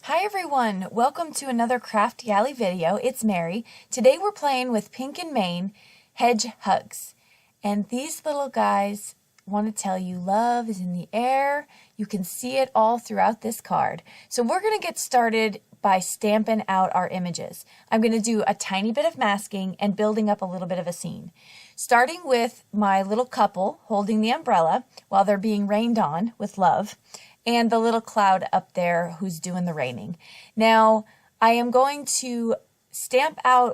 Hi everyone, welcome to another Kraftgali video. It's Mary. Today we're playing with Pink and Main Hedghugs. And these little guys want to tell you love is in the air. You can see it all throughout this card. So we're going to get started by stamping out our images. I'm going to do a tiny bit of masking and building up a little bit of a scene. Starting with my little couple holding the umbrella while they're being rained on with love, and the little cloud up there who's doing the raining. Now, I am going to stamp out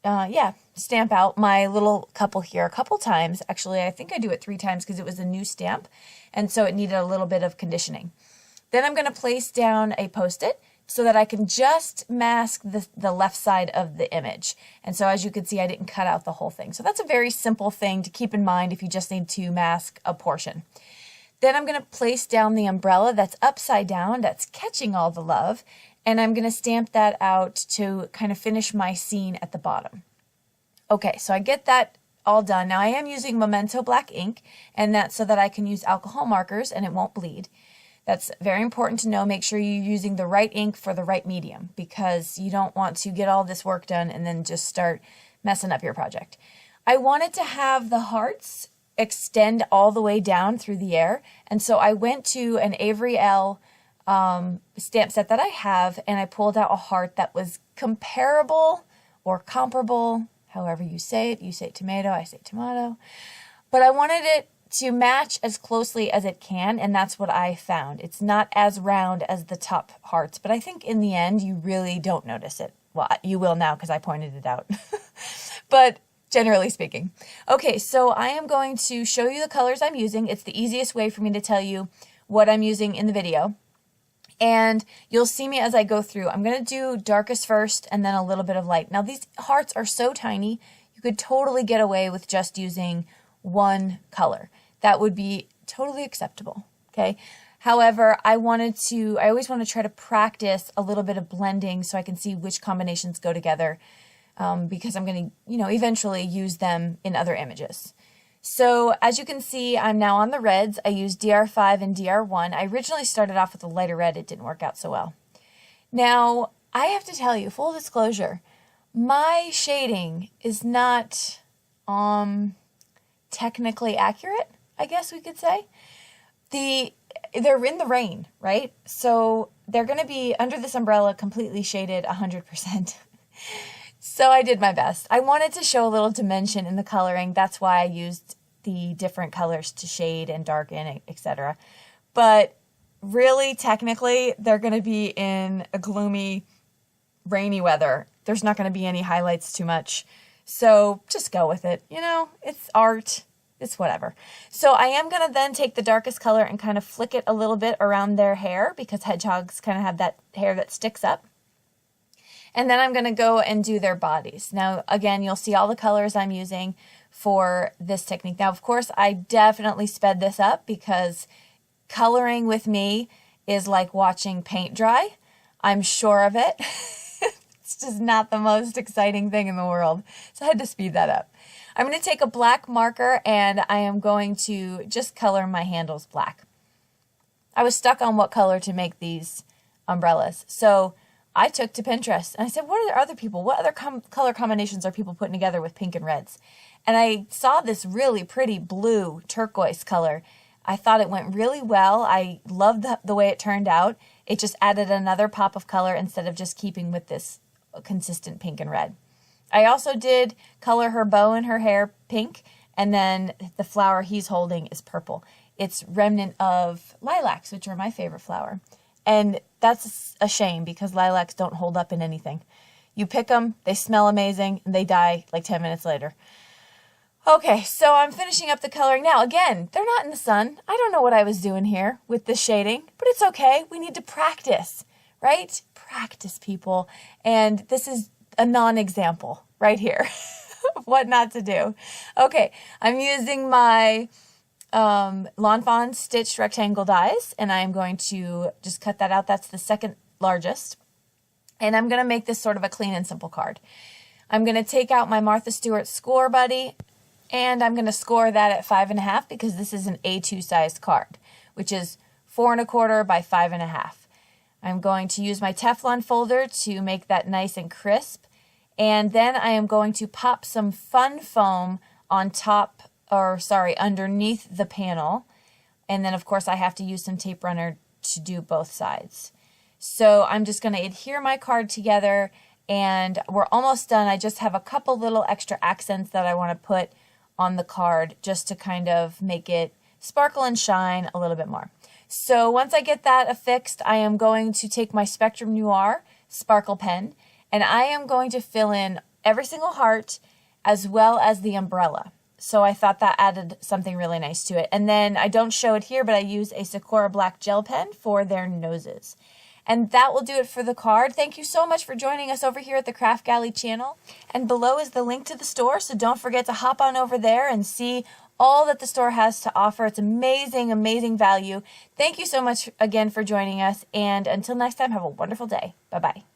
my little couple here a couple times. Actually, I think I do it 3 times because it was a new stamp, and so it needed a little bit of conditioning. Then I'm going to place down a Post-it so that I can just mask the left side of the image. And so as you can see, I didn't cut out the whole thing. So that's a very simple thing to keep in mind if you just need to mask a portion. Then I'm going to place down the umbrella that's upside down, that's catching all the love, and I'm going to stamp that out to kind of finish my scene at the bottom. Okay, so I get that all done. Now I am using Memento black ink, and that's so that I can use alcohol markers and it won't bleed. That's very important to know. Make sure you're using the right ink for the right medium because you don't want to get all this work done and then just start messing up your project. I wanted to have the hearts extend all the way down through the air, and so I went to an Avery L stamp set that I have, and I pulled out a heart that was comparable or comparable, however you say it. You say tomato, I say tomato, but I wanted it to match as closely as it can, and that's what I found. It's not as round as the top hearts, but I think in the end you really don't notice it. Well, you will now because I pointed it out. But generally speaking. Okay, so I am going to show you the colors I'm using. It's the easiest way for me to tell you what I'm using in the video. And you'll see me as I go through. I'm going to do darkest first and then a little bit of light. Now these hearts are so tiny, you could totally get away with just using one color. That would be totally acceptable, okay? However, I always want to try to practice a little bit of blending so I can see which combinations go together. Because I'm going to, eventually use them in other images. So as you can see, I'm now on the reds. I used DR5 and DR1. I originally started off with a lighter red. It didn't work out so well. Now, I have to tell you, full disclosure, my shading is not technically accurate, I guess we could say. They're in the rain, right? So they're going to be under this umbrella completely shaded 100%. So I did my best. I wanted to show a little dimension in the coloring. That's why I used the different colors to shade and darken, etc. But really, technically, they're going to be in a gloomy, rainy weather. There's not going to be any highlights too much. So just go with it. It's art. It's whatever. So I am going to then take the darkest color and kind of flick it a little bit around their hair because hedgehogs kind of have that hair that sticks up. And then I'm going to go and do their bodies. Now, again, you'll see all the colors I'm using for this technique. Now, of course, I definitely sped this up because coloring with me is like watching paint dry. I'm sure of it. It's just not the most exciting thing in the world. So I had to speed that up. I'm going to take a black marker and I am going to just color my handles black. I was stuck on what color to make these umbrellas. So I took to Pinterest and I said, what other color combinations are people putting together with pink and reds? And I saw this really pretty blue turquoise color. I thought it went really well. I loved the way it turned out. It just added another pop of color instead of just keeping with this consistent pink and red. I also did color her bow and her hair pink, and then the flower he's holding is purple. It's remnant of lilacs, which are my favorite flower. And that's a shame because lilacs don't hold up in anything. You pick them, they smell amazing, and they die like 10 minutes later. Okay, so I'm finishing up the coloring. Now, again, they're not in the sun. I don't know what I was doing here with the shading, but it's okay. We need to practice, right? Practice, people. And this is a non-example right here of what not to do. Okay, I'm using my Lawn Fawn stitched rectangle dies, and I'm going to just cut that out. That's the second largest. And I'm going to make this sort of a clean and simple card. I'm going to take out my Martha Stewart Score Buddy, and I'm going to score that at 5.5 because this is an A2 sized card, which is 4 1/4 by 5.5. I'm going to use my Teflon folder to make that nice and crisp. And then I am going to pop some fun foam on top, underneath the panel. And then of course I have to use some tape runner to do both sides. So I'm just going to adhere my card together, and we're almost done. I just have a couple little extra accents that I want to put on the card just to kind of make it sparkle and shine a little bit more. So once I get that affixed, I am going to take my Spectrum Noir sparkle pen, and I am going to fill in every single heart as well as the umbrella. So I thought that added something really nice to it. And then I don't show it here, but I use a Sakura black gel pen for their noses. And that will do it for the card. Thank you so much for joining us over here at the Kraftgali channel. And below is the link to the store, so don't forget to hop on over there and see all that the store has to offer. It's amazing, amazing value. Thank you so much again for joining us. And until next time, have a wonderful day. Bye-bye.